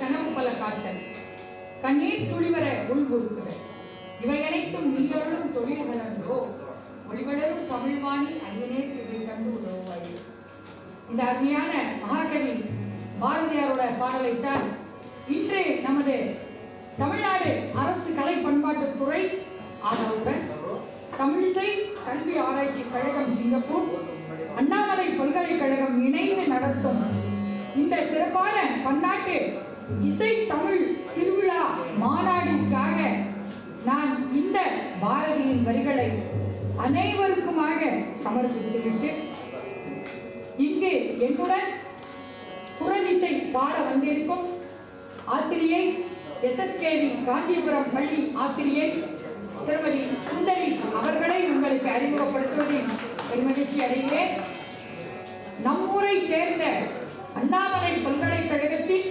கனவு பல காத்தல் கண்ணீர் துளிவர உள்வுறுத்துதல் இவை அனைத்தும் நீங்களும் தொழில்களோ ஒளிவளரும் தமிழ்வாணி அடியனேற்கு இவை தந்து உதவுவாய். இந்த அருமையான மகாகவி பாரதியாரோட பாடலைத்தான் இன்று நமது தமிழ்நாடு அரசு கலை பண்பாட்டுத்துறை ஆதரவுடன் தமிழிசை கல்வி ஆராய்ச்சி கழகம் சிங்கப்பூர் அண்ணாமலை பல்கலைக்கழகம் இணைந்து நடத்தும் இந்த சிறப்பான பன்னாட்டு இசை தமிழ் திருவிழா மாநாட்டிற்காக நான் இந்த பாரதியின் வரிகளை அனைவருக்குமாக சமர்ப்பித்துவிட்டு இங்கு என்னுடன் குரல் இசை பாட வந்திருக்கும் ஆசிரியை SSKV காஞ்சிபுரம் பள்ளி ஆசிரியை திருமதி சுந்தரி அவர்களை உங்களுக்கு அறிமுகப்படுத்துவதில் பெருமகிழ்ச்சி அடைகிறேன். நம்மூரை சேர்ந்த அண்ணாமலை பல்கலைக்கழகத்தில்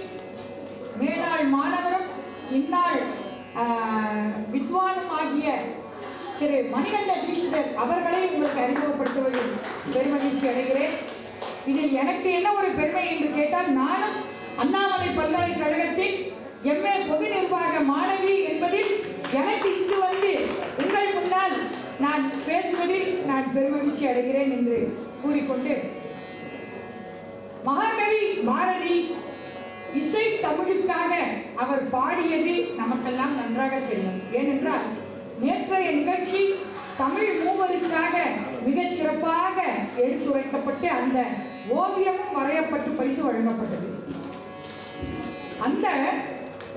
மேலாள் மாணவரும் இந்நாள் வித்வானும் ஆகிய திரு மணிகண்ட தீட்சிதர் அவர்களை உங்களுக்கு அறிமுகப்படுத்துவதில் பெருமகிழ்ச்சி அடைகிறேன். இதில் எனக்கு என்ன ஒரு பெருமை என்று கேட்டால், நானும் அண்ணாமலை பல்கலைக்கழகத்தில் MA பொது நிர்வாக மாணவி என்பதில் எனக்கு இங்கு வந்து உங்கள் முன்னால் நான் பேசுவதில் நான் பெருமகிழ்ச்சி அடைகிறேன் என்று கூறிக்கொண்டு, மகாகவி பாரதி இசை தமிழுக்காக அவர் பாடியது நமக்கெல்லாம் நன்றாக தெரியும். ஏனென்றால் நேற்றைய நிகழ்ச்சி தமிழ் மூவருக்காக மிகச் சிறப்பாக எடுத்துரைக்கப்பட்டு அந்த ஓவியமும் வரையப்பட்டு பரிசு வழங்கப்பட்டது. அந்த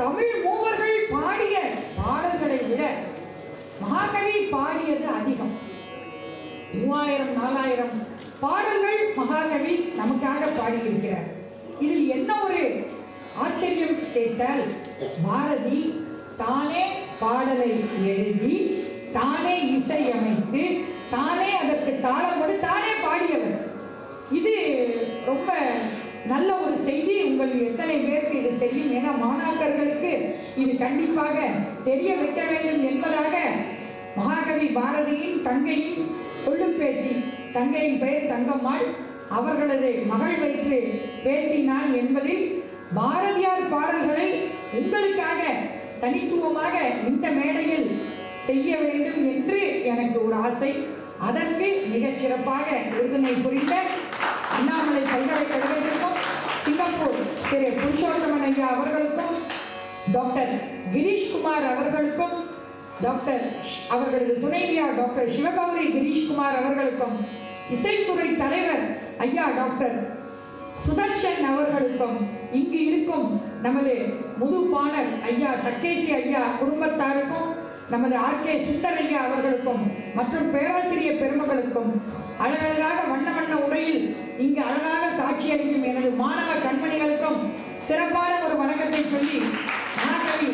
தமிழ் மூவர்கள் பாடிய பாடல்களை விட மகாகவி பாடியது அதிகம். 3000-4000 பாடல்கள் மகாகவி நமக்காக பாடியிருக்கிறார். இதில் என்ன ஒரு ஆச்சரியம் கேட்டால், பாரதி தானே பாடலை எழுதி தானே இசையமைத்து தானே அதற்கு தாளம் கொடு தானே பாடியவர். இது ரொம்ப நல்ல ஒரு செய்தி. உங்கள் எத்தனை பேருக்கு இது தெரியும்? ஏன்னா மாணாக்கர்களுக்கு இது கண்டிப்பாக தெரிய வைக்க வேண்டும் என்பதாக மகாகவி பாரதியின் தங்கையின் கொள்ளுப்பேத்தி, தங்கையின் பெயர் தங்கம்மாள், அவர்களது மகள் வயிற்று பேத்தி நான் என்பதில் பாரதியார் பாடல்களை உங்களுக்காக தனித்துவமாக இந்த மேடையில் செய்ய வேண்டும் என்று எனக்கு ஒரு ஆசை. அதற்கு மிகச் சிறப்பாக உறுதுணை புரிந்த அண்ணாமலை பல்கலைக்கழகத்திற்கும் சிங்கப்பூர் திரு புருஷோத்தமன் ஐயா அவர்களுக்கும் டாக்டர் கிரீஷ்குமார் அவர்களுக்கும் டாக்டர் அவர்களது துணைவியார் டாக்டர் சிவகௌரி கிரீஷ்குமார் அவர்களுக்கும் இசைத்துறை தலைவர் ஐயா டாக்டர் சுதர்ஷன் அவர்களுக்கும் இங்கு இருக்கும் நமது முதுபாணர் ஐயா தக்கேசி ஐயா குடும்பத்தாருக்கும் நமது RK சுந்தர் ஐயா அவர்களுக்கும் மற்றும் பேராசிரியர் பெருமகளுக்கும் அழகழகாக வண்ண வண்ண உரையில் இங்கு அழகாக காட்சியளிக்கும் எனது மாணவ கண்மணிகளுக்கும் சிறப்பான ஒரு வணக்கத்தை சொல்லி மகாகவி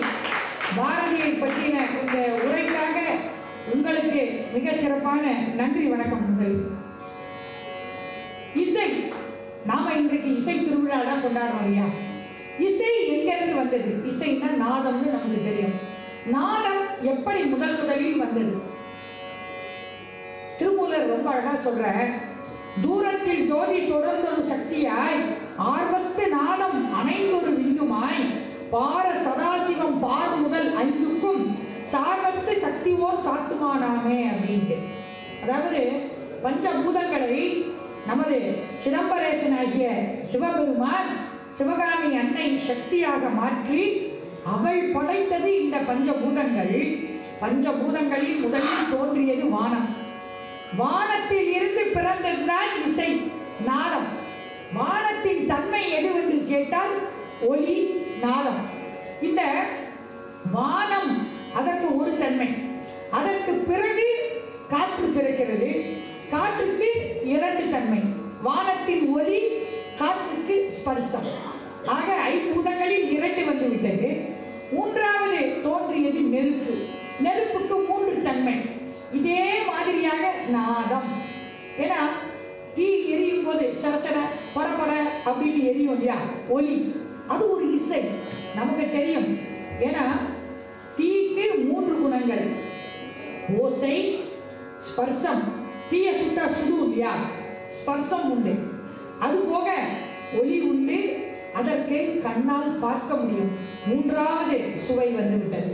பாரதியை பற்றின இந்த உரைக்காக உங்களுக்கு மிகச் சிறப்பான நன்றி வணக்கம். முதல் இசை, நாம இன்றைக்கு இசை திருவிழா தான் கொண்டாடுறோம் இல்லையா? இசை எங்கிருந்து வந்தது? இசைன்னா நாதம்னு நமக்கு தெரியும். நாதம் எப்படி முதலில் வந்தது? திருமூலர் ரொம்ப அழகா சொல்ற, தூரத்தில் ஜோதி தொடர்ந்தொரு சக்தியாய் ஆர்வத்து நாதம் அனைந்தொரு விந்துமாய் பார சதாசிவம் பார் முதல் ஐந்துக்கும் சார்வத்து சக்திவோ சாத்துமானாமே அப்படின்ட்டு. அதாவது பஞ்சபூதங்களை நமது சிதம்பரேசன் ஆகிய சிவபெருமான் சிவகாமி அன்னை சக்தியாக மாற்றி அவள் படைத்தது இந்த பஞ்சபூதங்கள். பஞ்சபூதங்களில் முதலில் தோன்றியது வானம். வானத்தில் இருந்து பிறந்ததுதான் இசை நாதம். வானத்தின் தன்மை எதுவென்று கேட்டால் ஒளி நாதம். இந்த வானம் அதற்கு ஒரு தன்மை. அதற்கு பிறகு காற்று பிறக்கிறது. காற்றுக்கு 2 தன்மை. வானத்தின் ஒலி, காற்றுக்கு ஸ்பர்சம். ஆக 5 பூதங்களில் 2 வந்து விட்டது. 3வது தோன்றியது நெருப்பு. நெருப்புக்கு 3 தன்மை. இதே மாதிரியாக நாதம். ஏன்னா தீ எரியும் போது சரச்சர படப்பட அப்படின்னு எரியும் இல்லையா, ஒலி, அது ஒரு இசை நமக்கு தெரியும். ஏன்னா தீக்கு 3 குணங்கள்: ஓசை, ஸ்பர்சம். தீய சுட்டா சுடு இல்லையா, ஸ்பர்சம் உண்டு. அது போக ஒலி உண்டு, அதற்கு கண்ணால் பார்க்க முடியும். மூன்றாவது சுவை வந்துவிட்டது.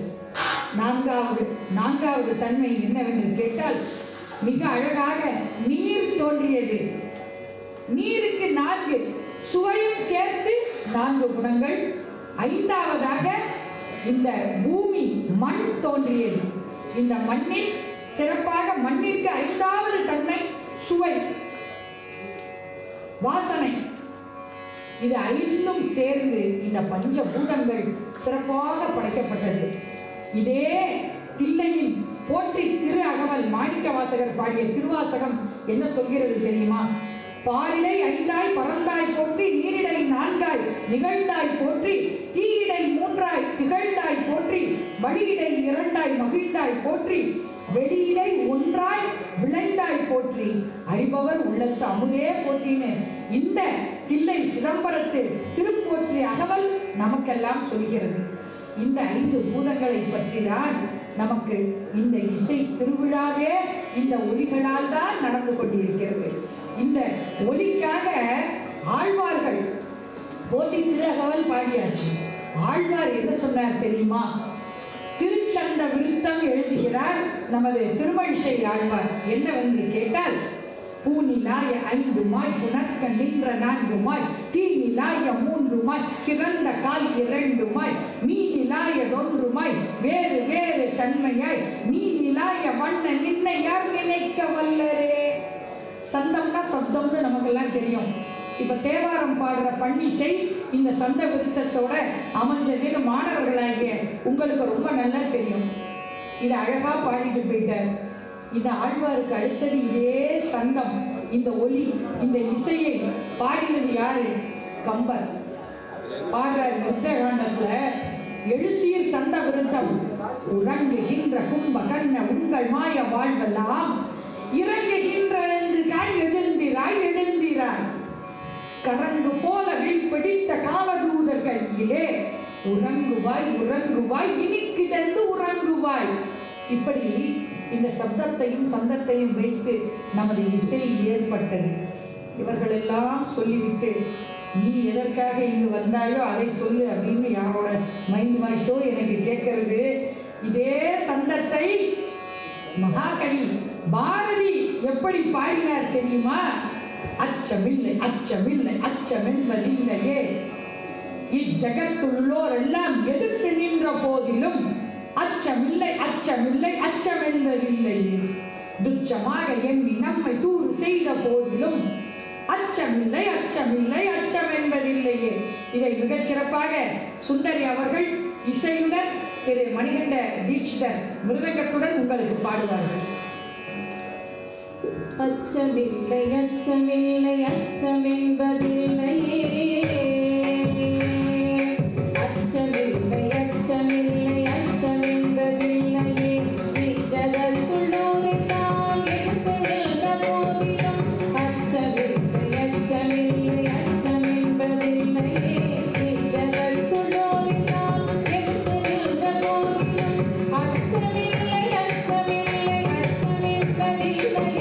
நான்காவது தன்மை என்னவென்று கேட்டால், மிக அழகாக நீர் தோன்றியது. நீருக்கு 4 சுவையும் சேர்த்து 4 குணங்கள். ஐந்தாவதாக இந்த பூமி மண் தோன்றியது. இந்த மண்ணில் சிறப்பாக மண்ணிற்கு 5வது தன்மை சுவை, வாசனை. இது 5ம் சேர்ந்து இந்த பஞ்சபூதங்கள் சிறப்பாக படைக்கப்பட்டது. இதே தில்லையில் போற்றி திரு அகவல் மாணிக்க வாசகர் பாடிய திருவாசகம் என்ன சொல்கிறது தெரியுமா? பாரிடை 5ஆய் பறந்தாய் போற்றி, நீரிடை 4ஆய் நிகழ்ந்தாய் போற்றி, தீயிடை 3ஆய் திகழ்ந்தாய் போற்றி, வழியிடை 2ஆய் மகிழ்ந்தாய் போற்றி, வெளியிடை 1ஆய் விளைந்தாய் போற்றி, அறிபவர் உள்ளத்து அமுதே போற்றின்னு இந்த தில்லை சிதம்பரத்து திருப்போற்றி அகவல் நமக்கெல்லாம் சொல்கிறது. இந்த 5 பூதங்களை பற்றிதான் நமக்கு இந்த இசை திருவிழாவே இந்த ஒலிகளால் தான் நடந்து கொண்டிருக்கிறது. இந்த ஒலிக்காக ஆழ்வார்கள் போற்றி திரு அகவல் பாடியாச்சு. ஆழ்வார் என்ன சொன்னார் தெரியுமா? திருச்சந்த விருத்தம் எழுதுகிறார் நமது திருமழிசை ஆழ்வார். என்னவென்று கேட்டால், பூநிலாய 5 மாய் புனர்க்க நின்ற 4 மாய், தீநிலாய 3 மாய் சிறந்த கால் 2 மாய், மீநிலாய 1 மாய் வேறு வேறு தன்மையாய், நீநிலாய வண்ண நின்னை யார் நினைக்க வல்லரே. சந்தம்னா சப்தம்னு நமக்கெல்லாம் தெரியும். இப்ப தேவாரம் பாடுற பன்னிசை இந்த சந்த விருத்தத்தோட அமைஞ்சதுன்னு மாணவர்களாகிய உங்களுக்கு ரொம்ப நல்லா தெரியும். இதை அழகா பாடிட்டு போயிட்டார். இந்த ஆழ்வாருக்கு அடுத்தது இதே சந்தம், இந்த ஒலி, இந்த இசையை பாடினது யாரு? கம்பர் பாடுறார். யுத்தகாண்டத்துல எழுசீர் சந்த விருத்தம் உறங்குகின்ற கும்ப கண்ண உங்கள் மாய வாழ்வெல்லாம் இறங்குகின்ற எழுந்திராய் எழுந்திராய், கரங்கு போல வில் பிடித்த காலதூதர் கையிலே உறங்குவாய் உறங்குவாய் இனி கிடந்து உறங்குவாய். இப்படி இந்த சப்தத்தையும் சந்தத்தையும் வைத்து நமது இசை ஏற்பட்டது. இவர்களெல்லாம் சொல்லிவிட்டு, நீ எதற்காக இங்கு வந்தாயோ அதை சொல்லு அப்படின்னு யாரோட மைண்ட் வாய்ஸோ எனக்கு கேட்கறது. இதே சந்தத்தை மகாகவி பாரதி எப்படி பாடினார் தெரியுமா? அச்சமில்லை அச்சமில்லை அச்சமென்பதில்லையே, இச்சகத்துள்ளோர் எல்லாம் எதிர்த்து நின்ற போதிலும் அச்சமில்லை அச்சமில்லை அச்சமென்பதில்லையே, துச்சமாக எண்ணி நம்மை தூர் செய்த போதிலும் அச்சமில்லை அச்சமில்லை அச்சமென்பதில்லையே. இதை மிகச் சிறப்பாக சுந்தரி அவர்கள் இசையுடன் திரு மணிகண்ட தீட்சிதர் மிருதங்கத்துடன் உங்களுக்கு பாடுவார்கள். அச்சமில்லை அச்சமில்லை அச்சமென்பதில்லையே, அச்சமில்லை அச்சமில்லை அச்சமென்பதில்லையே, ஜகத்துள்ளோரெல்லாம் எடுத்து நின்ற போதிலும் அச்சமில்லை அச்சமில்லை அச்சமென்பதில்லையே, ஜகத்துள்ளோரெல்லாம் எடுத்து நின்ற போதிலும் அச்சமில்லை அச்சமில்லை அச்சமென்பதில்லையே,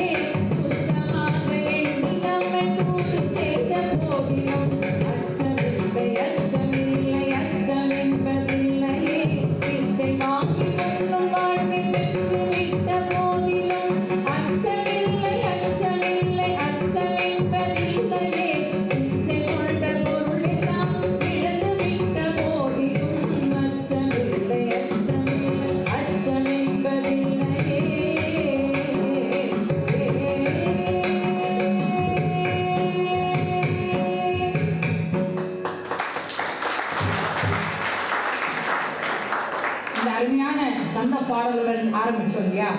சந்த பாடலுடன் ஆரம்பிச்சோம் இல்லையா?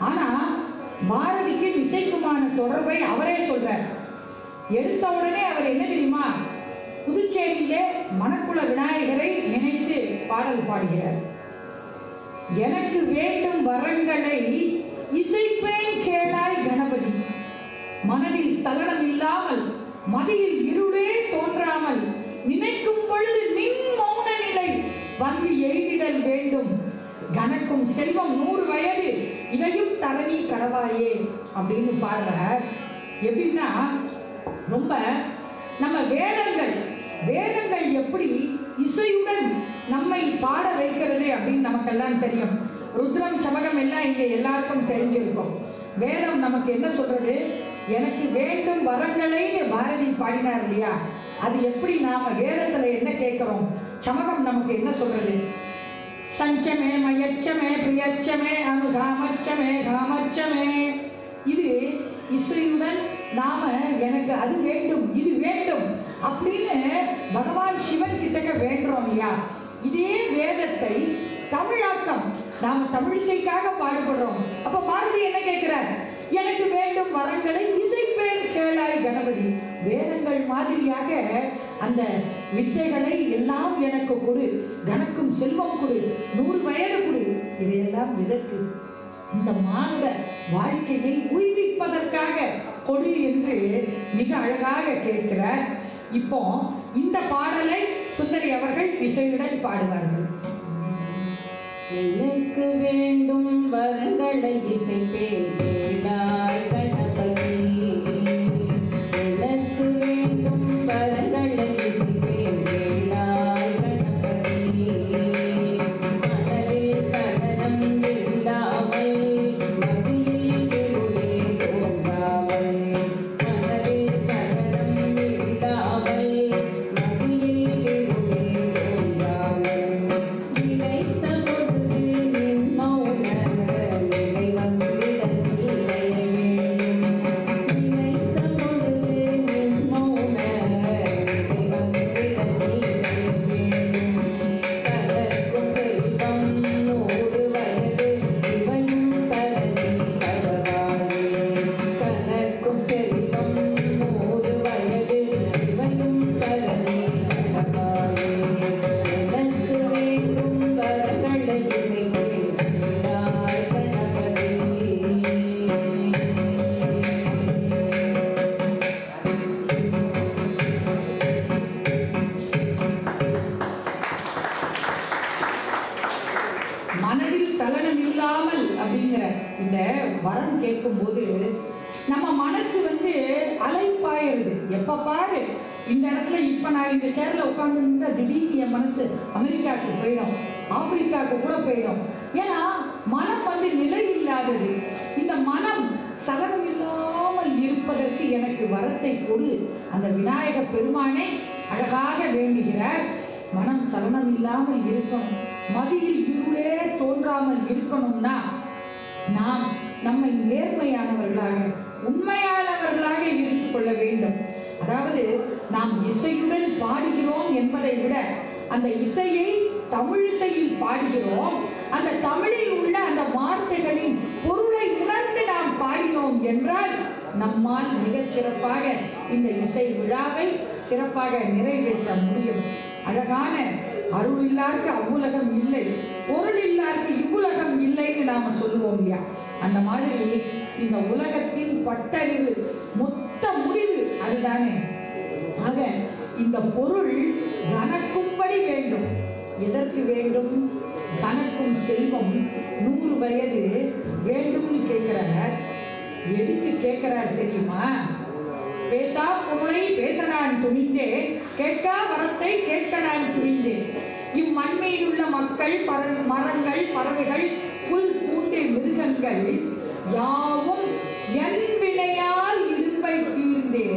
ஆனா பாரதிக்கு இசைக்குமான தொடர்பை அவரே சொல்றார். எடுத்த உடனே அவர் என்ன தெரியுமா? புதுச்சேரியிலே மணக்குள விநாயகரை நினைத்து பாடல் பாடுகிறார். எனக்கு வேண்டும் வரங்களை இசைப்பேன் கேளாய் கணபதி, மனதில் சலனம் இல்லாமல் மதியில் இருளே தோன்றாமல் நினைக்கும் பொழுது நின் மௌன நிலை வந்து எய்திடல் வேண்டும், கணக்கும் செல்வம் 100 வயது இதையும் தரணி கடவாயே அப்படின்னு பாடுறார். எப்படின்னா, ரொம்ப நம்ம வேதங்கள் வேதங்கள் எப்படி இசையுடன் நம்மை பாட வைக்கிறது அப்படின்னு நமக்கெல்லாம் தெரியும். ருத்ரம் சமகம் எல்லாம் இங்கே எல்லாருக்கும் தெரிஞ்சிருக்கும். வேதம் நமக்கு என்ன சொல்றது? எனக்கு வேண்டும் வரங்களைன்னு பாரதி பாடினார் இல்லையா? அது எப்படி நாம வேதத்துல என்ன கேட்கிறோம்? சமகம் நமக்கு என்ன சொல்றது? சஞ்சமே மயச்சமே பிரியச்சமே அனுகாமச்சமே காமச்சமே. இது இசையுடன் நாம எனக்கு அது வேண்டும் இது வேண்டும் அப்படின்னு பகவான் சிவன் கிட்டக்க வேண்டுறோம் இல்லையா? இதே வேதத்தை தமிழாக்கம் நாம தமிழிசைக்காக பாடுபடுறோம். அப்ப பாரதி என்ன கேட்கிறார்? எனக்கு வேண்டும் வரங்களை இசைப்பேன் கேளாய் கணபதி. வேதங்கள் மாதிரியாக அந்த வித்தைகளை எல்லாம் எனக்கு கொடு, கணக்கும் செல்வம் கொடு, 100 வயது கொடு. இதையெல்லாம் எதற்கு? இந்த மானுட வாழ்க்கையை உய்விப்பதற்காக கொடு என்று மிக அழகாக கேட்கிறார். இப்போ இந்த பாடலை சுந்தரி அவர்கள் இசையுடன் பாடுவார்கள். எனக்கு வேண்டும் வரங்களை இசைப்பேன் கேளாய் கணபதி. எனக்கு வேண்டும் வரங்களை இசைப்பேன் கேளாய் கணபதி. மனதில் சலனம் இல்லாமல் மத்தியில் இருளே தோன்றாமல். மனதில் சலனம் இல்லாமல் மத்தியில் இருளே தோன்றாமல். நினைத்த மனதில் சலனம் இல்லாமல் அப்படிங்கிற இந்த வரம் கேட்கும் போது நம்ம மனசு அலைப்பாயிருது. எப்ப பாரு இந்த இடத்துல இப்ப நான் இந்த சேர்ல உட்கார்ந்து இருந்தா திடீர்னு என் மனசு அமெரிக்காவுக்கு போயிடும், ஆப்பிரிக்காவுக்கு கூட போயிடும். ஏன்னா மனம் நிலை இல்லாதது. இந்த மனம் சலனம் இல்லாமல் இருப்பதற்கு எனக்கு வரத்தை கொடு. அந்த விநாயக பெருமானை அழகாக வேண்டுகிறார். மனம் சலனம் இல்லாமல் இருக்கணும், மதியில் இருளே தோன்றாமல் இருக்கணும்னா நாம் நம்மை நேர்மையானவர்களாக உண்மையானவர்களாக இருந்து கொள்ள வேண்டும். அதாவது நாம் இசையுடன் பாடுகிறோம் என்பதை விட அந்த இசையை தமிழிசையில் பாடுகிறோம். அந்த தமிழில் உள்ள அந்த வார்த்தைகளின் பொருளை உணர்ந்து நாம் பாடினோம் என்றால் நம்மால் மிகச் சிறப்பாக இந்த இசை விழாவை சிறப்பாக நிறைவேற்ற முடியும். அழகான அருள் இல்லாருக்கு அவ்வுலகம் இல்லை, பொருள் இல்லாருக்கு இவ்வுலகம் இல்லைன்னு நாம சொல்லுவோம் இல்லையா? அந்த மாதிரி இந்த உலகத்தின் பட்டறிவு மொத்த முடிவு அதுதானே. ஆக இந்த பொருள் கணக்கும்படி வேண்டும். எதற்கு வேண்டும்? கணக்கும் செல்வம் 100 வயது வேண்டும்னு கேட்கிறார். எதுக்கு கேட்கிறார் தெரியுமா? பேசா பொருளை பேச நான் துணிந்தேன், கேட்கா வரத்தை கேட்க நான் துணிந்தேன். இம்மண்மையில் உள்ள மக்கள், மரங்கள், பறவைகள், புல் பூண்டு மிருகங்கள் யாவும் என் வினையால் இருப்பை தீர்ந்தே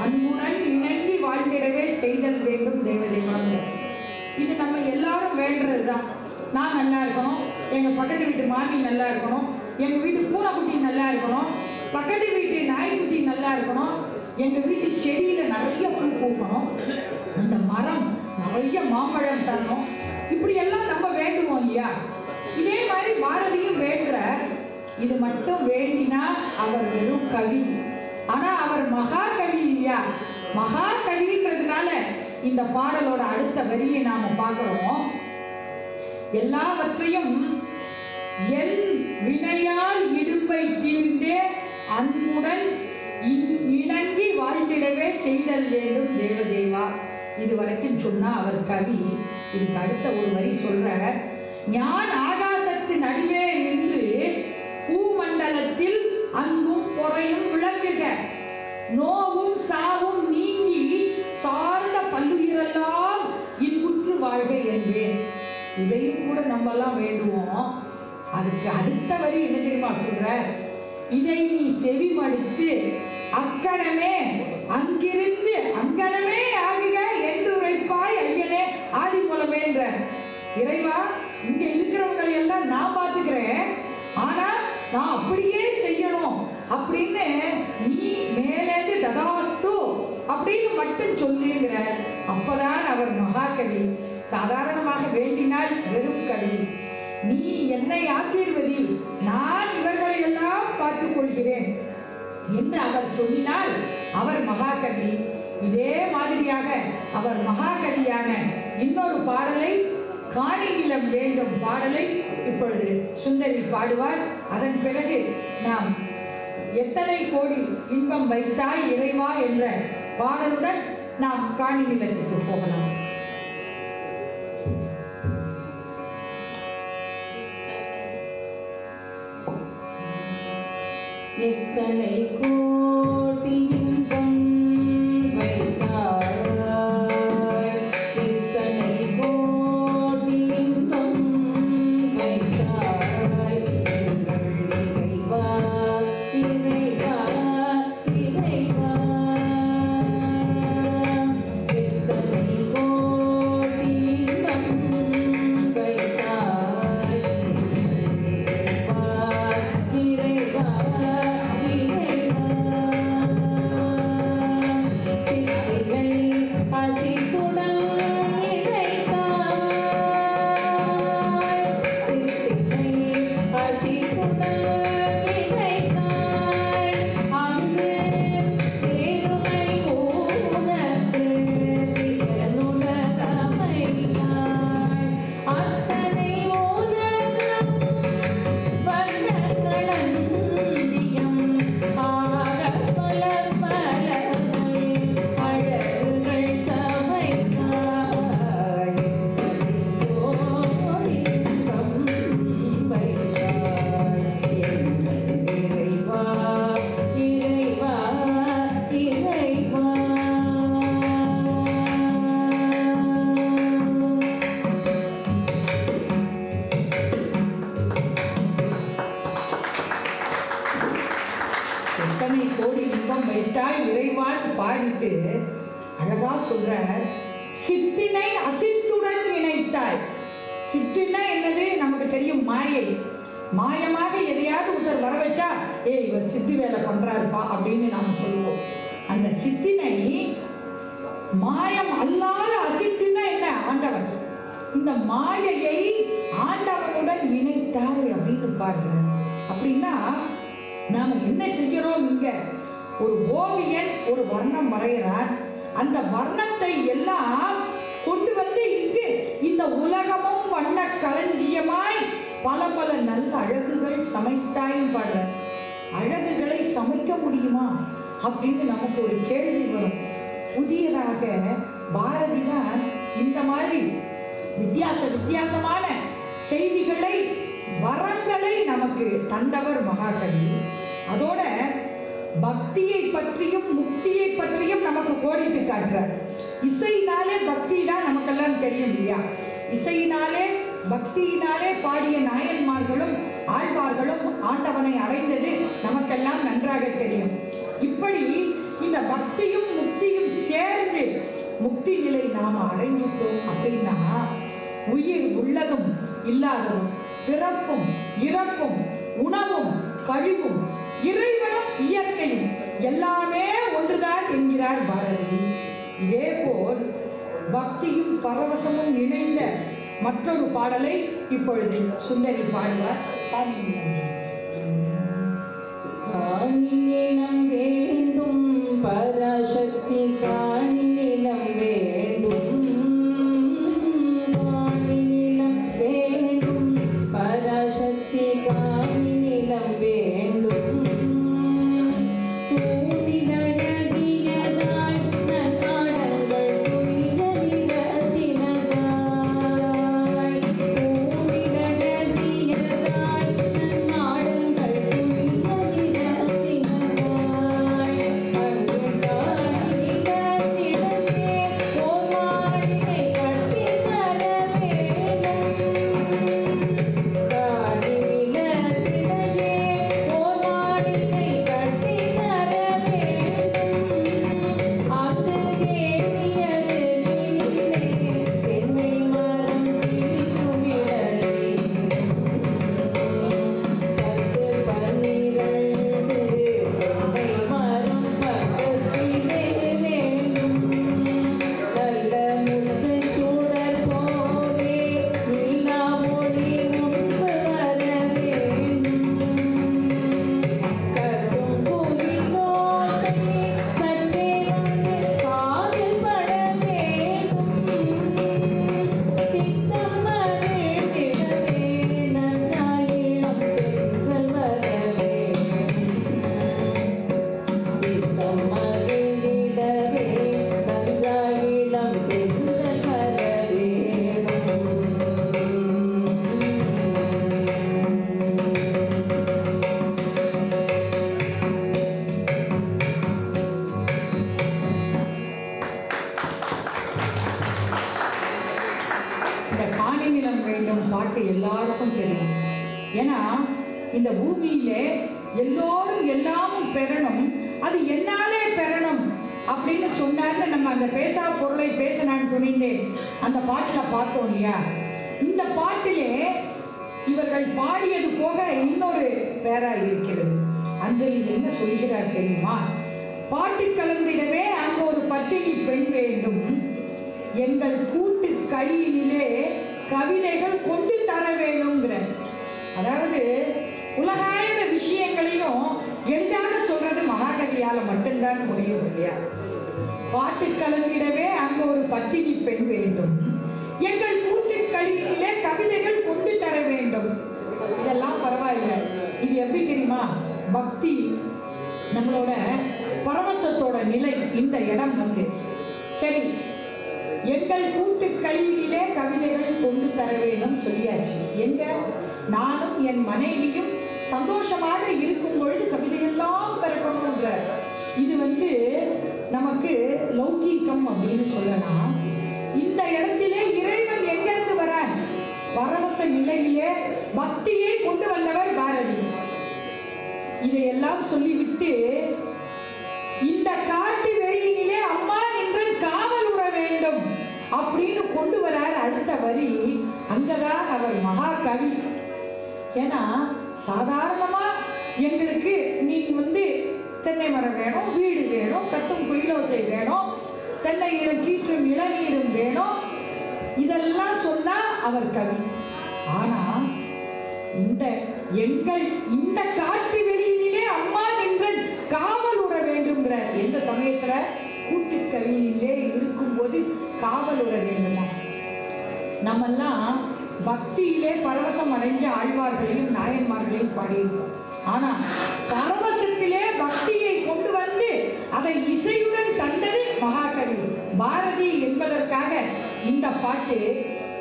அன்புடன் இணங்கி வாழ்ந்திடவே செய்தல் வேண்டும் தேவதேவாங்க. இது நம்ம எல்லாரும் வேண்டுறது தான். நான் நல்லா இருக்கணும், எங்கள் பக்கத்து வீட்டு மாமி நல்லா இருக்கணும், எங்கள் வீட்டு பூனைக்குட்டி நல்லா இருக்கணும், பக்கத்து வீட்டு நாய்க்குட்டி நல்லா இருக்கணும், எங்கள் வீட்டு செடியில் நிறைய பூ பூக்கணும், அந்த மரம் நிறைய மாம்பழம் தரணும். இப்படி எல்லாம் நம்ம வேண்டுவோம் இல்லையா? இதே மாதிரி பாரதியும் வேண்டுற. இது மட்டும் வேண்டினா அவர் வெறும் கவி. ஆனா அவர் மகா கவி இல்லையா? மகா கவின்றதுனால இந்த பாடலோட அடுத்த வரியை நாம பார்க்கிறோம். எல்லாவற்றையும் என் வினையால் இடுப்பை தீர்ந்தே அன்புடன் இணங்கி வாழ்ந்திடவே செய்தல் வேண்டும் தேவதேவா. இது வரைக்கும் சொன்னா அவர் கவி. இதுக்கு அடுத்த ஒரு வரி சொல்ற, ஞான் ஆகாசத்து நடுவே நின்று பூமண்டலத்தில் அன்பும் பொறையும் விளங்குக, நோவும் சாவும் நீங்கி சார்ந்த பள்ளி நம்மலாம் வேண்டுவோம். அதுக்கு அடுத்த வரி என்ன தெரியுமா சொல்ற? இதை நீ செவி மடுத்து அக்கணமே அங்கிருந்து அங்கனமே ஆகுக என்று உரைப்பாய் ஐயனே ஆதிமூலமேன்ற. இறைவா, இங்க இருக்கிறவங்களை எல்லாம் நான் பார்த்துக்கிறேன், ஆனா நான் அப்படியே செய்யணும் அப்படின்னு நீ மேலேந்து ததாஸ்து அப்படின்னு மட்டும் சொல்லுங்கிற. அப்பதான் அவர் மகாகவி. சாதாரணமாக வேண்டினால் வெறும் கவி. நீ என்னை ஆசீர்வதி, நான் இவர்களை எல்லாம் பார்த்துக் கொள்கிறேன் என்று அவர் சொல்லினால் அவர் மகாகவி. இதே மாதிரியாக அவர் மகாகவியான இன்னொரு பாடலை, காணி நிலம் வேண்டும் பாடலை இப்பொழுது சுந்தரி பாடுவார். அதன் பிறகு நாம் எத்தனை கோடி இன்பம் வைத்தாய் இறைவா என்ற பாடலுடன் நாம் காணி நிலத்துக்கு போகலாம். எத்தனை கோடி இன்பம் வைத்தாய், எத்தனை கோடி இன்பம் வைத்தாய் எங்கள் இறைவா, இறைவா, இறைவா. எத்தனை கோடி இன்பம் வைத்தாய் இறைவா, இறைவா. எத்தனை கோடி இன்பம் வைத்தாய் இறைவான் பாடிட்டு அழகா சொல்ற, சித்தினை அசித்துடன் இணைத்தாய். சித்தினா என்னது நமக்கு தெரியும், மாயை. மாயமாக எதையாவது ஒருத்தர் வர வச்சா, இவர் சித்தி வேலை பண்றாருப்பா அப்படின்னு நாம சொல்லுவோம். அந்த சித்தினை மாயம் அல்லாத அசித்துனா என்ன? ஆண்டவன். இந்த மாயையை ஆண்டவனுடன் இணைத்தாய் அப்படின்னு பாருங்க. அப்படின்னா நாம என்ன செய்கிறோம்? இங்க ஒரு ஓவியன் ஒரு வர்ணம் வரைகிறார். அந்த வர்ணத்தை எல்லாம் கொண்டு வந்து இங்கு இந்த உலகமும் வண்ண களஞ்சியமாய் பல பல நல்ல அழகுகள் சமைத்தாயும் பாடுற. அழகுகளை சமைக்க முடியுமா அப்படின்னு நமக்கு ஒரு கேள்வி வரும். புதியதாக பாரதி தான் இந்த மாதிரி வித்தியாசமான செய்திகளை, வரங்களை நமக்கு தந்தவர் மகாகவி. அதோட பக்தியை பற்றியும் முக்தியை பற்றியும் நமக்கு கோடிட்டு காட்டுறார். இசையினாலே பக்தி தான் நமக்கெல்லாம் தெரியும் இல்லையா? இசையினாலே பக்தியினாலே பாடிய நாயன்மார்களும் ஆழ்வார்களும் ஆண்டவனை அடைந்தது நமக்கெல்லாம் நன்றாக தெரியும். இப்படி இந்த பக்தியும் முக்தியும் சேர்ந்து முக்தி நிலை நாம் அடைஞ்சிட்டோம் அப்படின்னா, உயிர் உள்ளதும் இல்லாததும், பிறப்பும் இறப்பும், உணவும் கழிவும், இறைவனும் இயற்கையும் எல்லாமே ஒன்றுதான் என்கிறார் பாரதி. இதே போல் பக்தியும் பரவசமும் இணைந்த மற்றொரு பாடலை இப்பொழுது சுந்தரி பாடுவார். காணி நிலம் வேண்டும் பராசக்தி, காணி நிலம் வேண்டும், காணி நிலம் வேண்டும் பராசக்தி, காணி நிலம் வேண்டும். தூண்டிலழகியதாய் நகாடங்கள் துயில நிலத்தினதாய், தூண்டிலழகியதாய் நகாடங்கள் துயில நிலத்தினதாய். மனம் மகிழ்ந்திடவே தங்காயிடம் தென்றல் வர வேணும். இந்த காணி நிலம் வேண்டும் பாட்டு எல்லாருக்கும் தெரியும். ஏன்னா இந்த பூமியிலே எல்லோரும் எல்லாமும் பெறணும், அது என்னாலே பெறணும் அப்படின்னு சொன்னார்னு நம்ம அந்த பேசா பொருளை பேச நான் துணிந்தேன் அந்த பாட்டில் பார்த்தோம் இல்லையா. இந்த பாட்டிலே இவர்கள் பாடியது போக இன்னொரு பேரா இருக்கிறது. அதில் என்ன சொல்கிறார் தெரியுமா? பாட்டு கலந்திடவே அங்கு ஒரு பட்டினி பெண் வேண்டும், எங்கள் கூட்டு கையிலே கவிதைகள் கொண்டு தர வேணுங்கிற. அதாவது உலகாய்ந்த விஷயங்களையும் எளிதாக சொல்றது மகாகவியால மட்டும்தான் முடியும் இல்லையா. பாட்டு கலந்திடவே அங்க ஒரு பட்டினி பெண் வேண்டும், எங்கள் கூட்டு கையிலே கவிதைகள் கொண்டு தர வேண்டும். இதெல்லாம் பரவாயில்லை. இது எப்படி தெரியுமா? பக்தி நம்மளோட பரவசத்தோட நிலை. இந்த இடம் வந்து சரி, எங்கள் கூட்டு கையிலே கவிதைகள் கொண்டு தர வேண்டும் சொல்லியாச்சு. எங்க நானும் என் மனைவியும் சந்தோஷமாக இருக்கும் பொழுது கவிதையெல்லாம் பிறக்கணும்ன்ற இது வந்து நமக்கு லௌகீகம் அப்படின்னு சொல்லலாம். இந்த இடத்திலே இறைவன் எங்கிருந்து வர பரவச நிலையிலே பக்தியை கொண்டு வந்தவர் பாரதி. இதையெல்லாம் சொல்லிவிட்டு இந்த காட்டு வெளியிலே அம்மா நின்று காவல் உற வேண்டும் அப்படின்னு கொண்டு வரார். அடுத்த வரி அங்கதான் அவர் மகாகவி. ஏன்னா சாதாரணமா எங்களுக்கு நீ வந்து தென்னை மரம் வேணும், வீடு வேணும், கத்தும் குயிலோசை வேணும், தென்னை இடம் கீற்றும் இளநீரும் வேணும், இதெல்லாம் சொன்னா அவர் கவி. ஆனா இந்த எங்கள் இந்த காட்டு வெளியிலே அம்மா நின்று காவல் உற வேண்டும்ங்கிற எந்த சமயத்துல கூட்டு கவியிலே இருக்கும்போது காவல் உற வேண்டுமா? நம்மெல்லாம் பக்தியிலே பரவசம் அடைஞ்ச ஆழ்வார்களையும் நாயன்மார்களையும் பாடியிருக்கோம். ஆனா பரவசத்திலே பக்தியை கொண்டு வந்து அதை இசையுடன் தந்தது மகாகவி பாரதி என்பதற்காக இந்த பாட்டு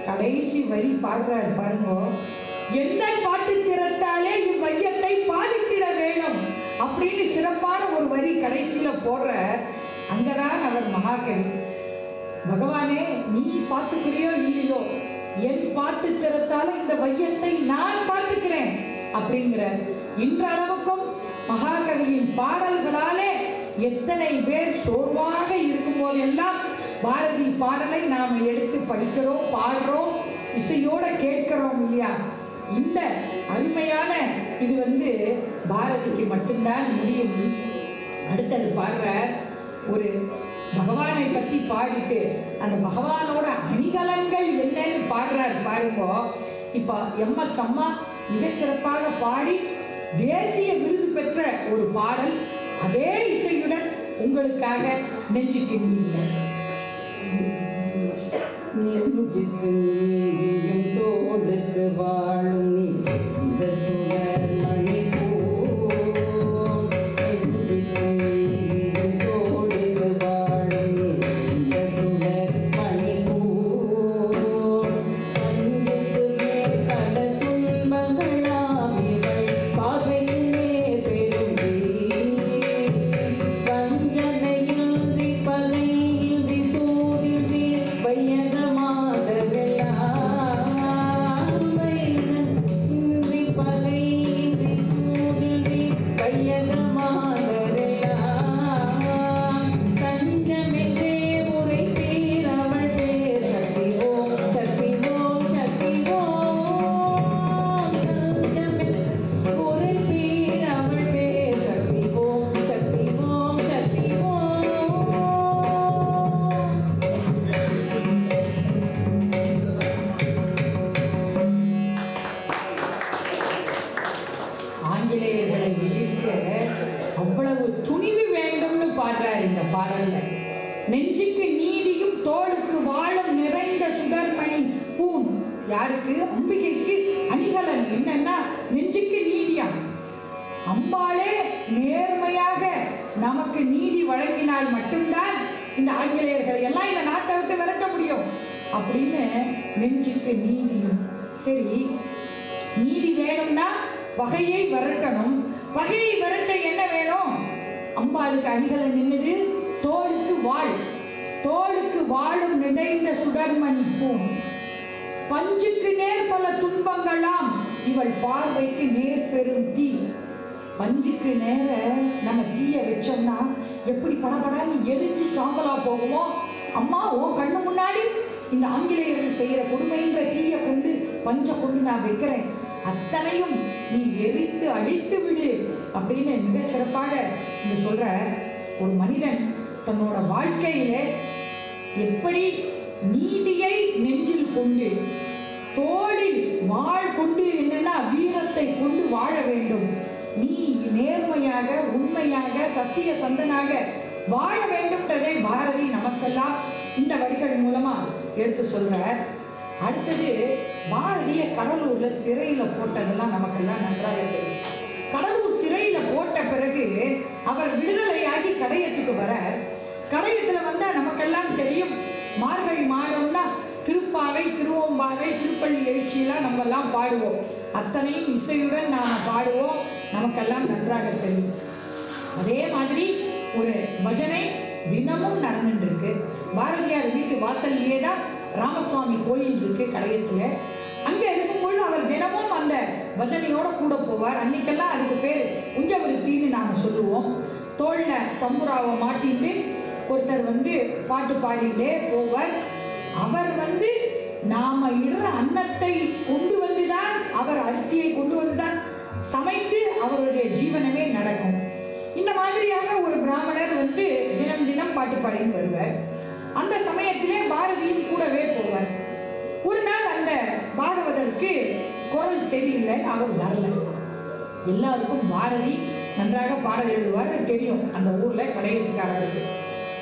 கடைசி வரி பாடுறார் பாருங்க. எந்த பாட்டு திறத்தாலே இவ்வையத்தை பாதித்திட வேணும் அப்படின்னு சிறப்பான ஒரு வரி கடைசியில போடுற. அங்கதான் அவர் மகாகவி. பகவானே, நீ பார்த்துக்கிறியோ இல்லையோ, என் பாட்டு திறத்தாலும் இந்த வையத்தை நான் பார்த்துக்கிறேன் அப்படிங்கிற. இன்றளவுக்கும் மகாகவியின் பாடல்களாலே எத்தனை பேர் சோர்வாக இருக்கும் போதெல்லாம் பாரதி பாடலை நாம எடுத்து படிக்கிறோம், பாடுறோம், இசையோட கேட்கிறோம் இல்லையா. இந்த அருமையான இது வந்து பாரதிக்கு மட்டும்தான் முடியும். அடுத்தது பாடுற ஒரு பகவானை பத்தி பாடிட்டு அந்த பகவானோட அணிகலன்கள் என்னன்னு பாடுறாரு பாருங்க. இப்ப எம்எஸ் அம்மா மிகச்சிறப்பாக பாடி தேசிய விருது பெற்ற ஒரு பாடல். அதே இசையுடன் உங்களுக்காக நெஞ்சுக்கு நீதியம். நெஞ்சுக்கு நீதியும் தோளுக்கு வாழும் நீ இந்த சுடர் மணி போல். நெஞ்சுக்கு நீதியும் தோளுக்கு வாழும் நீ இந்த சுடர் மணி போல். நெஞ்சுக்கு மேல் பல துன்பங்களாம் இவள் பார்வைக்கு நேர் பெரும் வஞ்சனையின்றி பகையின்றி சூதின்றி வையகமாக இன்றி பகையின்றி சூதின்றி வையகமாக தஞ்சமென்றே உரை பேர் அவள் பேர் சக்தி ஓம் சக்தி ஓம் சக்தி ஓம். தஞ்சமென்றே உரை பேர் அவள் பேர் சக்தி ஓம் சக்தி ஓம் சக்தி ஓம். ஆங்கிலேயர்களை எதிர்க்க அவ்வளவு துணிவு வேண்டும்னு பாடுறார் இந்த பாடல்ல. நெஞ்சுக்கு நீதியும் தோளுக்கு வாழும் நிறைந்த சுடர்மணி பூன். யாருக்கு? அம்பிகைக்கு அணிகலன். என்னன்னா நெஞ்சுக்கு நீதியா. அம்பாளே நேர்மையாக நமக்கு நீதி வழங்கினால் மட்டும்தான் இந்த ஆங்கிலேயர்களை எல்லாம் இந்த நாட்டை விட்டு விரட்ட முடியும் அப்படின்னு நெஞ்சுக்கு நீதியும். சரி, நீதி வேணும்னா பகையை விரட்டணும். பகையை விரட்ட என்ன வேணும்? அம்பாளுக்கு அணிகளை நின்னுது தோளுக்கு வாழ். தோளுக்கு வாழும் நிறைந்த சுடர்மணி பூம். பஞ்சுக்கு நேர் பல துன்பங்களாம் இவள் பார்வைக்கு நேர் பெரும் தீ. பஞ்சுக்கு நேர நம்ம தீய வச்சோம்னா எப்படி படபடான்னு எரிஞ்சு சாம்பலா போகுமோ, அம்மா உன் கண்ணு முன்னாடி இந்த ஆங்கிலேயர்கள் செய்யற கொடுமைன்ற தீய கொண்டு பஞ்ச கொண்டு நான் வைக்கிறேன், அத்தனையும் நீ எரித்து அழித்து விடு அப்படின்னு மிகச்சிறப்பாக இந்த சொல்ற. ஒரு மனிதன் தன்னோட வாழ்க்கையில எப்படி நீதியை நெஞ்சில் கொண்டு தோளில் வாழ் கொண்டு என்னன்னா வீரத்தை கொண்டு வாழ வேண்டும். நீ நேர்மையாக உண்மையாக சத்திய சந்தனாக வாழ வேண்டும்ன்றதை பாரதி நமக்கெல்லாம் இந்த வரிகள் மூலமா எடுத்து சொல்ற. அடுத்தது, பாரதிய கடலூர்ல சிறையில போட்டதெல்லாம் நமக்கெல்லாம் நன்றாக தெரியும். கடலூர் சிறையில போட்ட பிறகு அவர் விடுதலையாகி கடையத்துக்கு வர. கடையத்துல வந்தா நமக்கெல்லாம் தெரியும், மார்கழி மாதம்னா திருப்பாவை திருவோம்பாவை திருப்பள்ளி எழுச்சியெல்லாம் நம்ம எல்லாம் பாடுவோம். அத்தனையும் இசையுடன் நாம பாடுவோம், நமக்கெல்லாம் நன்றாக தெரியும். அதே மாதிரி ஒரு பஜனை தினமும் நடந்துட்டு இருக்கு. பாரதியார் வீட்டு வாசல்லையே தான் ராமசுவாமி கோயில் இருக்கு கடையத்துல. அங்க இருக்கும்போது அவர் தினமும் அந்த பஜனையோட கூட போவார். அன்னைக்கெல்லாம் அதுக்கு பேர் உஞ்சவிருத்தின்னு நாம சொல்லுவோம். தோல்ல தம்புராவை மாட்டிட்டு ஒருத்தர் பாட்டு பாடிட்டே போவார். அவர் நாம இடுற அன்னத்தை கொண்டு வந்துதான், அவர் அரிசியை கொண்டு வந்துதான் சமைத்து அவருடைய ஜீவனமே நடக்கும். இந்த மாதிரியாக ஒரு பிராமணர் தினம் தினம் பாட்டு பாடின்னு வருவார். அந்த சமயத்திலே பாரதியும் கூடவே போவார். ஒரு நாள் அந்த பாகவதற்கு குரல் சரியில்லை, அவர் வரல. எல்லாருக்கும் பாரதி நன்றாக பாடல் எழுதுவார் தெரியும் அந்த ஊர்ல கடையத்துக்காரருக்கு.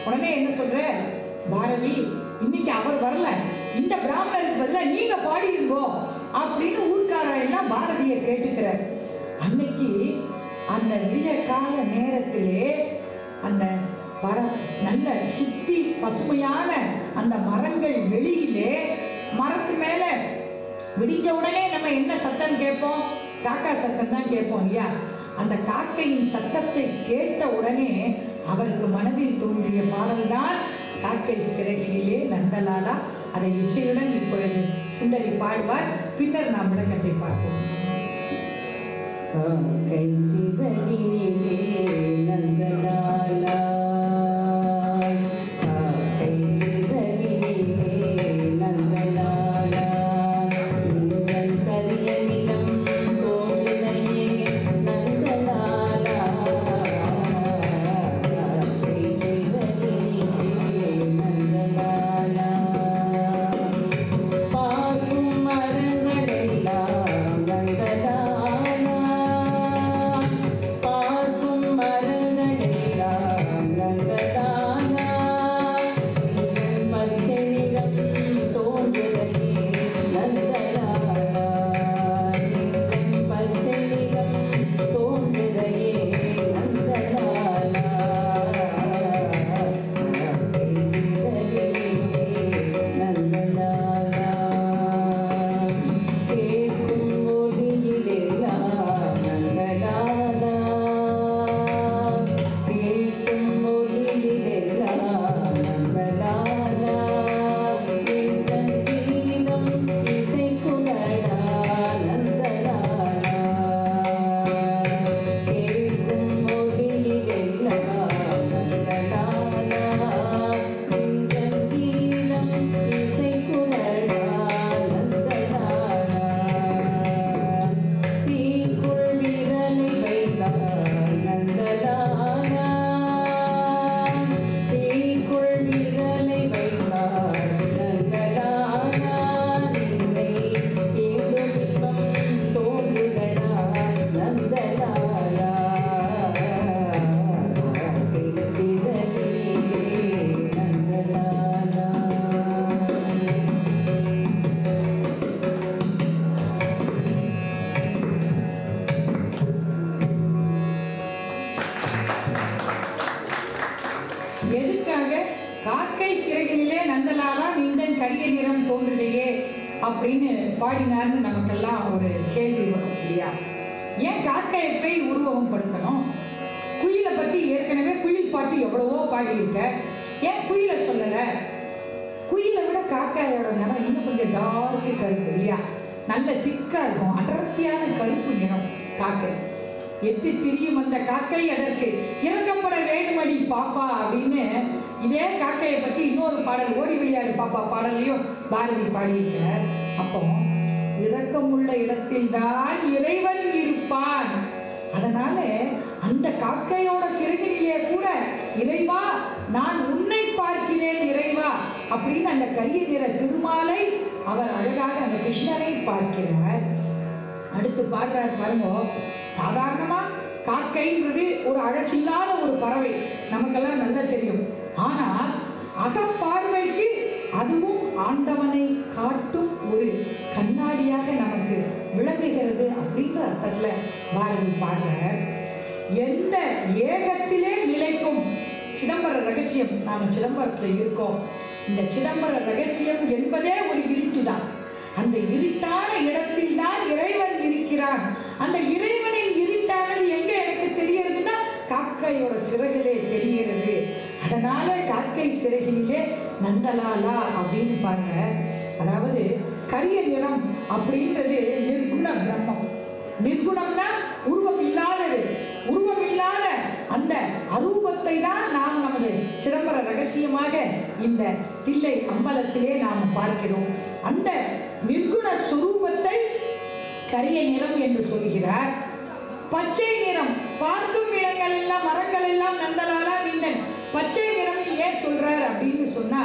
உடனே என்ன சொல்ற, பாரதி இன்னைக்கு அவர் வரல, இந்த பிராமணருக்கு பதிலா நீங்க பாடிருங்கோ அப்படின்னு ஊர்க்கார எல்லாம் பாரதியை கேட்டுக்கிறார். அன்னைக்கு அந்த விடிய கால நேரத்திலே அந்த நல்ல சுத்தி பசுமையான அந்த மரங்கள் வெளியிலே, மரத்து மேல விடிஞ்ச உடனே நம்ம என்ன சத்தம் கேட்போம்? காக்கா சத்தம் தான் கேட்போம் இல்லையா? அந்த காக்கையின் சத்தத்தை கேட்ட உடனே அவருக்கு மனதில் தோன்றிய பாடல்தான் காக்கை சிறகிலே நந்தலாலா. அதை இசையுடன் இப்பொழுது சுந்தரி பாடுவார். பின்னர் நாம் விளக்கத்தை பார்ப்போம். காக்கை சிறகிலே நந்தலாலா, காக்கை சிறகிலே நந்தலாலா, உங்கள் கரிய நிலம் போடுதையே நந்தலாலா, காக்கை சிறகிலே நந்தலாலா, பார்க்கும் மரங்களெல்லாம் நந்தலாலா, பார்க்கும் மரங்களெல்லாம் எதுக்காக? காக்கை சிறகிலே நந்தலாலா நின்றன் கரிய நிறம் தோன்றுடையே அப்படின்னு பாடினார்னு நமக்கெல்லாம் ஒரு கேள்வி வரும் இல்லையா? ஏன் காக்கையை போய் உருவகம் படுத்தணும்? குயிலை பற்றி ஏற்கனவே குயில் பாட்டு எவ்வளவோ பாடியிருக்க, ஏன் குயிலை சொல்லலை? குயிலை விட காக்காயோட நிறம் இன்னும் கொஞ்சம் டார்க்கு கருப்பு இல்லையா? நல்ல திக்கா இருக்கும், அடர்த்தியான கருப்பு நிறம் காக்கை. எத்தி திரியும் அந்த காக்கை அதற்கு இறக்கப்பட வேண்டுமடி பாப்பா அப்படின்னு இதே காக்கையை பற்றி இன்னொரு பாடல் ஓடி விளையாடு பாப்பா பாடலையும் பாரதி பாடியிருக்கிறார். அப்போ இரக்கமுள்ள இடத்தில் தான் இறைவன் இருப்பான். அதனால அந்த காக்கையோட சிறகிலே கூட இறைவா நான் உன்னை பார்க்கிறேன் இறைவா அப்படின்னு அந்த கரிய நிற திருமாலை அவர் அழகாக அந்த கிருஷ்ணரை பார்க்கிறார். அடுத்து பாடுறார் பாருங்க. சாதாரணமா காக்கைன்றது ஒரு அழகில்லாத ஒரு பறவை, நமக்கெல்லாம் நல்லா தெரியும். ஆனால் அகப்பார்வைக்கு அதுவும் ஆண்டவனை காட்டும் ஒரு கண்ணாடியாக நமக்கு விளங்குகிறது அப்படின்ற அர்த்தத்துல பாரதி பாடுறார். எந்த ஏகத்திலே நிலைக்கும் சிதம்பர ரகசியம். நாம் சிதம்பரத்தில் இருக்கோம். இந்த சிதம்பர ரகசியம் என்பதே ஒரு இருட்டு தான். அந்த இருட்டான இடத்தில் தான் இறைவன் இருக்கிறான். அந்த இறைவனின் இருட்டானது எங்க எனக்கு தெரியறதுன்னா காக்கையோட சிறகிலே தெரிகிறது. அதனால காக்கை சிறகிலே நந்தலாலா அப்படின்னு பாருங்க. அதாவது கரிய நிறம் அப்படின்றது நிர்குண பிரம்மம். நிர்குணம்னா உருவம் இல்லாதது. உருவம் இல்லாத அந்த அரூபத்தை தான் நாம் நமது சிதம்பர ரகசியமாக இந்த தில்லை அம்பலத்திலே நாம் பார்க்கிறோம். அந்த நிர்குண சுரூபத்தை கரிய நிறம் என்று சொல்கிறார். பச்சை நிறம் பார்க்கும் இடங்கள் எல்லாம் மரங்கள் எல்லாம் நந்தலாலா நின்றன் பச்சை நிறம் ஏன் சொல்றார் அப்படின்னு சொன்னா,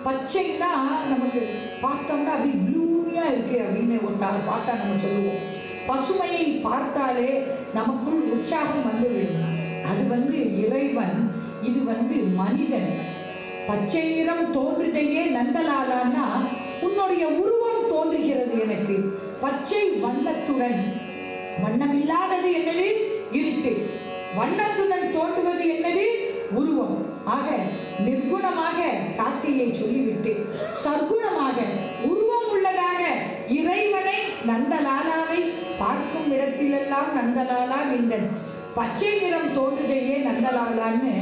பச்சைன்னா நமக்கு பார்த்தோம்னா அப்படி ப்ளூமியா இருக்கு அப்படின்னு ஒரு நாள் பார்த்தா நம்ம சொல்லுவோம். பசுமையை பார்த்தாலே நமக்குள் உற்சாகம் வந்துவிடும். அது இறைவன், இது மனிதன். பச்சை நிறம் தோன்றுதையே நந்தலாலான்னா உன்னுடைய உருவம் தோன்றுகிறது எனக்கு. பச்சை வண்ணத்துடன், வண்ணமில்லாதது என்னது? இருட்டு. வண்ணத்துடன் தோன்றுவது என்னது? உருவம். ஆக நிர்குணமாக காக்கையை சொல்லிவிட்டு சர்க்குணமாக உருவம் உள்ளதாக இறைவனை நந்தலாலாவை பார்க்கும் இடத்திலெல்லாம் நந்தலாலா நின்றன் பச்சை நிறம் தோன்றுதையே நந்தலாலான்னு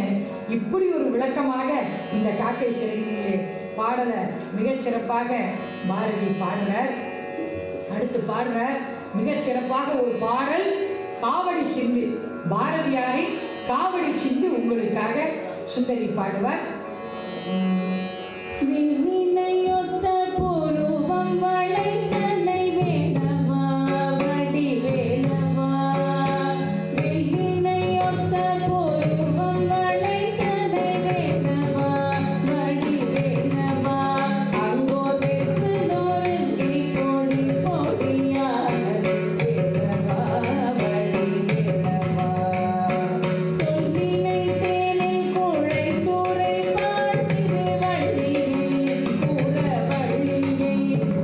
இப்படி ஒரு விளக்கமாக இந்த காக்கை சிறகிலே பாடலை மிகச்சிறப்பாக பாரதி பாடுறார். அடுத்து பாடுறார் மிகச்சிறப்பாக ஒரு பாடல் காவடி சிந்து. பாரதியாரின் காவடி சிந்து உங்களுக்காக சுந்தரி பாடுவார். விண்ணினையொத்த பூர்வம் வளைத்தனை வேலவா வடி வேலவா. விண்ணினையொத்த பூர்வம் வளைத்தனை வேலவா வடி வேலவா. அங்கோதெற்கு நோருந்தி கோடி கோடியானது வேலவா வடி வேலவா. சொல்லினை தேனில் குழை தூரை பாட்டிரு வள்ளியை கூற வள்ளியை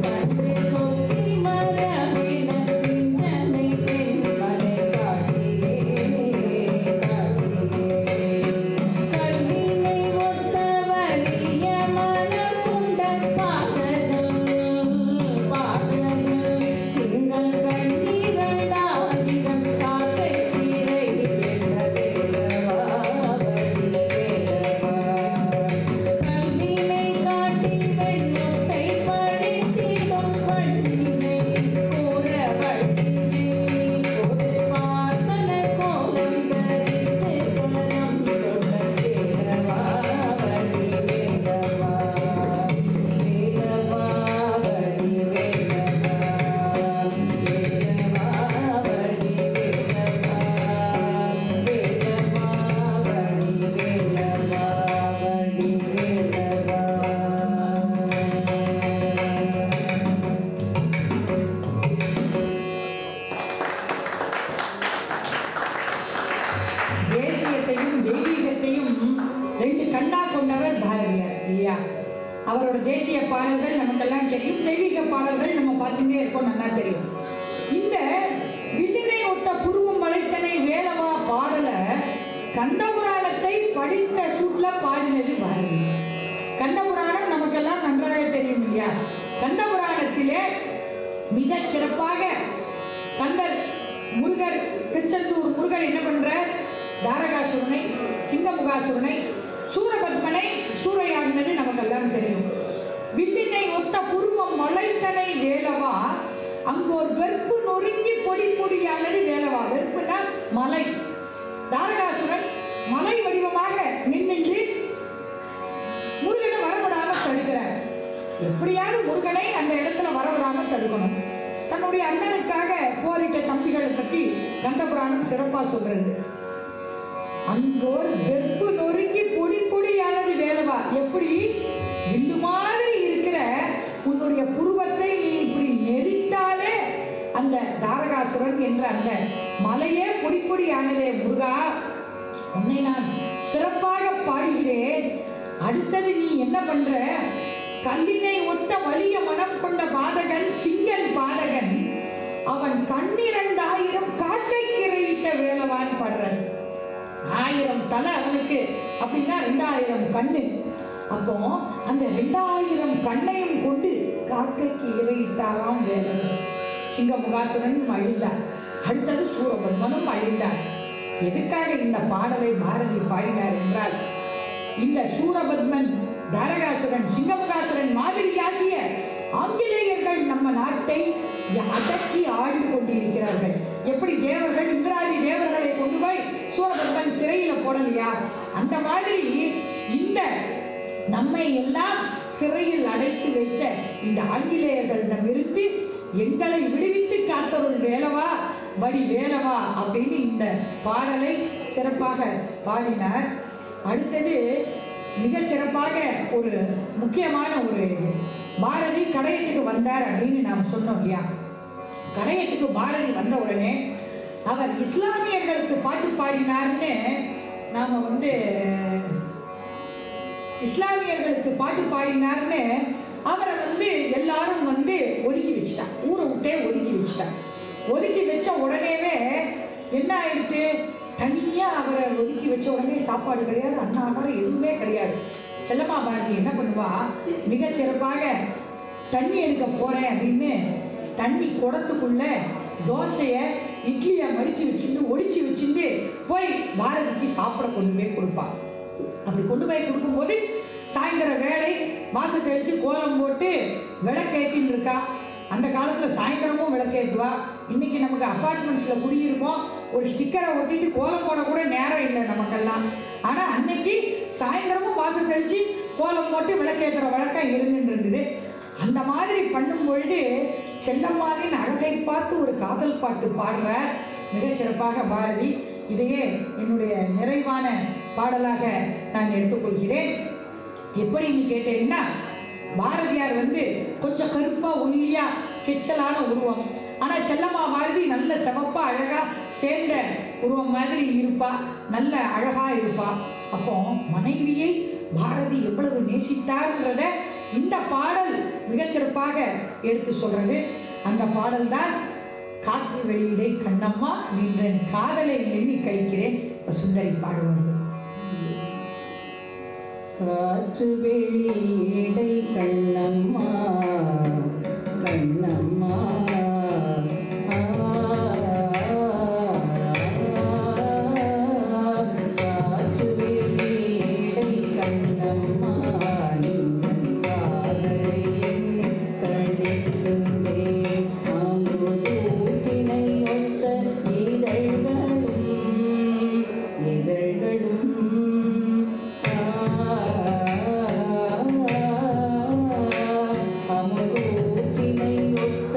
தந்து கொத்தி மரமென திண்ணனை தென்மலை காட்டிலே காட்டிலே. கல்லினை ஒத்த வலிய மலர் கொண்ட பாதனம் பாதனம் சிங்கள் கண்ணீரண்டாயிரம் காக்கை சீரை வேலவா வடி வேலவா. கல்லினை காட்டில் வெண்முட்டை படித்திடும் வள்ளினை கூற வள்ளியை கொடு பார்த்தன கோலம் தரித்து குலரம் கொண்ட வேலவா வடி வேலவா. வேலவா வடி வேலவா. வேலவா வடி வேலவா. வேலவா வடி வேலவா வடி வேலவா. தேசியத்தையும் தெய்வீகத்தையும் ரெண்டு கண்ணா கொண்டவர் பாரதியார் இல்லையா? அவரோட தேசிய பாடல்கள் நமக்கெல்லாம் தெரியும், தெய்வீக பாடல்கள் நம்ம பார்த்துட்டே இருக்கோம், நல்லா தெரியும். இந்த வில்லினை ஒட்ட புருவம் வளைத்தனை வேலவா பாடல கந்தபுராணத்தை படித்த சூட்ல பாடினது பாரதி. கந்தபுராணம் நமக்கெல்லாம் நன்றாக தெரியும் இல்லையா? கந்தபுராணத்திலே மிக சிறப்பாக கந்தர் முருகர், திருச்செந்தூர் முருகர் என்ன பண்றார்? தாரகாசுரனை, சிங்கமுகாசுரனை, சூரபத்மனை சூறையாடினது நமக்கெல்லாம் தெரியும். வில்லினை ஒத்த புருவம் மலைத்தனை வேலவா, அங்கோர் வெறுப்பு நொறுங்கி பொடி பொடியானது வேலவா. வெறுப்புனா மலை. தாரகாசுரன் மலை வடிவமாக நின்று முருகனை வரவிடாம தடுக்கிறார். எப்படியாவது முருகனை அந்த இடத்துல வரவிடாம தடுக்கணும். தன்னுடைய அண்ணனுக்காக போரிட்ட தம்பிகளை பற்றி கந்தபுராணம் சிறப்பா சொல்றது. அங்கோர் வெறுப்பு நொறுங்கி பொடி பொடியானது வேலவா. எப்படி வில்லு மாதிரி இருக்கிற உன்னுடைய புருவத்தை நீ இப்படி நெறித்தாலே அந்த தாரகாசுரன் என்ற அந்த மலையே பொடி பொடியானதே முருகா, உன்னை நான் சிறப்பாக பாடுகிறேன். அடுத்தது நீ என்ன பண்ற? கல்லினை ஒத்த வலிய மனம் கொண்ட பாதகன் சிங்கன் பாதகன், அவன் 12,000 காக்கைக்கு இறையிட்ட வேலவான் பாடுறான். 1000 தலை அவனுக்கு அப்படின்னா 2000 கண்ணு. அப்போ அந்த 2000 கண்ணையும் கொண்டு காக்கைக்கு இறையிட்டாராம் வேலவன். சிங்கமுகாசுரனும் அழிந்தார். அடுத்தது சூரபத்மனும் அழிந்தார். எதுக்காக இந்த பாடலை பாரதி பாடினார் என்றால், இந்த சூரபத்மன், தாரகாசுரன், சிங்கமுகாசுரன் மாதிரியாகிய ஆங்கிலேயர்கள் நம்ம நாட்டை அடக்கி ஆண்டு கொண்டிருக்கிறார்கள். எப்படி தேவர்கள் இந்திராதி தேவர்களை கொண்டு போய் சூரபத்மன் சிறையில போடலையா? அந்த மாதிரி இந்த நம்மை எல்லாம் சிறையில் அடைத்து வைத்த இந்த ஆங்கிலேயர்களிடமிருந்து எங்களை விடுவித்து காத்தருள் வேலவா, வடி வேலவா அப்படின்னு இந்த பாடலை சிறப்பாக பாடினார். அடுத்தது மிக சிறப்பாக ஒரு முக்கியமான ஒரு பாரதி கடையத்துக்கு வந்தார் அப்படின்னு நாம் சொன்னோம் இல்லையா? கடையத்துக்கு பாரதி வந்த உடனே அவர் இஸ்லாமியர்களுக்கு பாட்டு பாடினார்னு நாம இஸ்லாமியர்களுக்கு பாட்டு பாடினார்னு அவரை எல்லாரும் ஒதுக்கி வச்சுட்டான். ஊரை விட்டே ஒதுக்கி வச்சுட்டான். ஒதுக்கி வச்ச உடனேவே என்ன ஆயிடுச்சு? தனியா அவரை ஒதுக்கி வச்ச உடனே சாப்பாடு கிடையாது, அன்னாரம் எதுவுமே கிடையாது. செல்லம்மா பாரதி என்ன பண்ணுவா? மிக சிறப்பாக தண்ணி எடுக்க போறேன் அப்படின்னு தண்ணி குடத்துக்குள்ள தோசைய இட்லியை மடிச்சு வச்சுட்டு ஒடிச்சு வச்சுட்டு போய் பாரதிக்கு சாப்பிட கொண்டு போய் கொடுப்பான். அப்படி கொண்டு போய் கொடுக்கும்போது சாயந்தர வேலை வாசல் தெளிச்சு கோலம் போட்டு விளக்கேற்றின்னு இருக்கா. அந்த காலத்தில் சாயந்தரமும் விளக்கேற்றுவா. இன்னைக்கு நமக்கு அப்பார்ட்மெண்ட்ஸில் குடியிருக்கோம், ஒரு ஸ்டிக்கரை ஒட்டிட்டு கோலம் போட கூட நேரம் இல்லை நமக்கெல்லாம். ஆனால் அன்னைக்கு சாயந்தரமும் வாசல் தெளிச்சு கோலம் போட்டு விளக்கேற்றுற வழக்கம் இருந்துட்டு இருந்தது. அந்த மாதிரி பண்ணும் பொழுது செல்லம்மாவின் அழகை பார்த்து ஒரு காதல் பாட்டு பாடுற மிகச்சிறப்பாக பாரதி. இதையே என்னுடைய நிறைவான பாடலாக நான் எடுத்துக்கொள்கிறேன். எப்படின்னு கேட்டீங்கன்னா, பாரதியார் கொஞ்சம் கருப்பா ஒல்லியா கெச்சலான உருவம். ஆனால் செல்லம்மா பாரதி நல்ல சிவப்பா அழகா சேர்ந்த உருவம் மாதிரி இருப்பா, நல்ல அழகா இருப்பா. அப்போ மனைவியை பாரதி எவ்வளவு நேசித்தார்ன்றத இந்த பாடல் மிகச்சிறப்பாக எடுத்து சொல்றது. அந்த பாடல் தான் காற்று வெளியிடை கண்ணம்மா நின்றன் காதலை எண்ணி கழிக்கிறேன். சுந்தரி பாடுவது. காற்று வெளியிடை கண்ணம்மா கண்ணம்மா காற்று வெளியிடை கண்ணம்மா நின்றன் காதலை எண்ணி கழிக்கின்றே ஆங்குதூக்கினை ஒத்த இதழ்களும் அமுதூக்கினை ஒத்த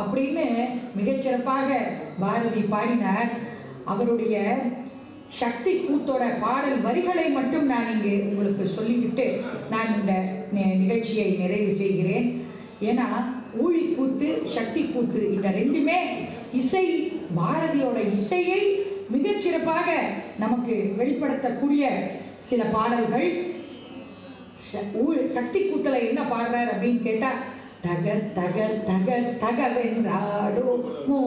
அப்படின்னு மிகச்சிறப்பாக பாரதி பாடினார். அவருடைய சக்தி கூத்தோட பாடல் வரிகளை மட்டும் நான் இங்கு உங்களுக்கு சொல்லிவிட்டு நான் இந்த நிகழ்ச்சியை நிறைவு செய்கிறேன். ஏன்னா ஊழி கூத்து, சக்தி கூத்து இந்த ரெண்டுமே இசை, பாரதியோட இசையை மிகச்சிறப்பாக நமக்கு வெளிப்படுத்தக்கூடிய சில பாடல்கள். சக்தி கூட்டல என்ன பாடுறார் அப்படின்னு கேட்டா, தக தக தக தகவென்றாடுமோ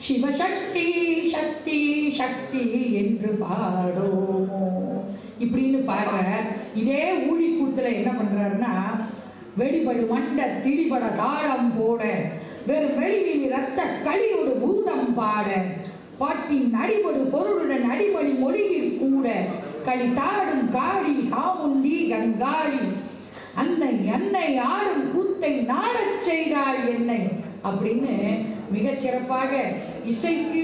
சிவசக்தி சக்தி சக்தி என்று பாடுமோ இப்படின்னு பாடுற. இதே ஊழி கூத்துல என்ன பண்றாருன்னா, வெடிபடு மண்ட திடிபட தாளம் போட, வெறும் வெளியில் ரத்த களியோடு பூதம் பாட, பாட்டின் அடிபடு பொருளுடன் அடிமணி மொழியில் கூட, களி தாடும் காளி சாமுண்டி கங்காளி, அன்னை அன்னை ஆடும் கூத்தை நாடச் செய்தாள் என்னை அப்படின்னு மிகச்சிறப்பாக இசைக்கு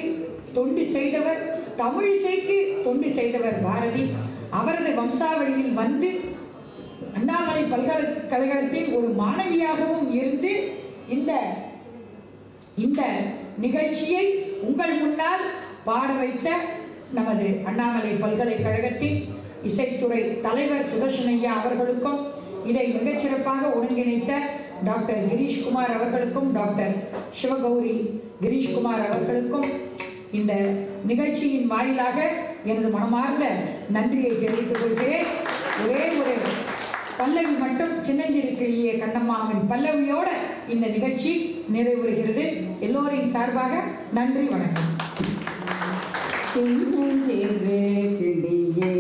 தொண்டு செய்தவர், தமிழ் இசைக்கு தொண்டு செய்தவர் பாரதி. அவரது வம்சாவளியில் வந்து அண்ணாமலை பல்கலைக்கழகத்தில் ஒரு மாணவியாகவும் இருந்து இந்த நிகழ்ச்சியை உங்கள் முன்னால் பாட வைத்த நமது அண்ணாமலை பல்கலைக்கழகத்தின் இசைத்துறை தலைவர் சுதர்ஷனையா அவர்களுக்கும், இதை மிகச்சிறப்பாக ஒருங்கிணைத்த டாக்டர் கிரீஷ்குமார் அவர்களுக்கும், டாக்டர் சிவகௌரி கிரீஷ்குமார் அவர்களுக்கும் இந்த நிகழ்ச்சியின் வாயிலாக எனது மனமார்ந்த நன்றியை தெரிவித்துக் கொள்கிறேன். ஒரே ஒரு பல்லவி மட்டும், சின்னஞ்சிறுக்கிளியே கண்ணம்மாவின் பல்லவியோட இந்த நிகழ்ச்சி நிறைவுறுகிறது. எல்லோரின் சார்பாக நன்றி, வணக்கம். சின்னஞ்சிறு கிளியே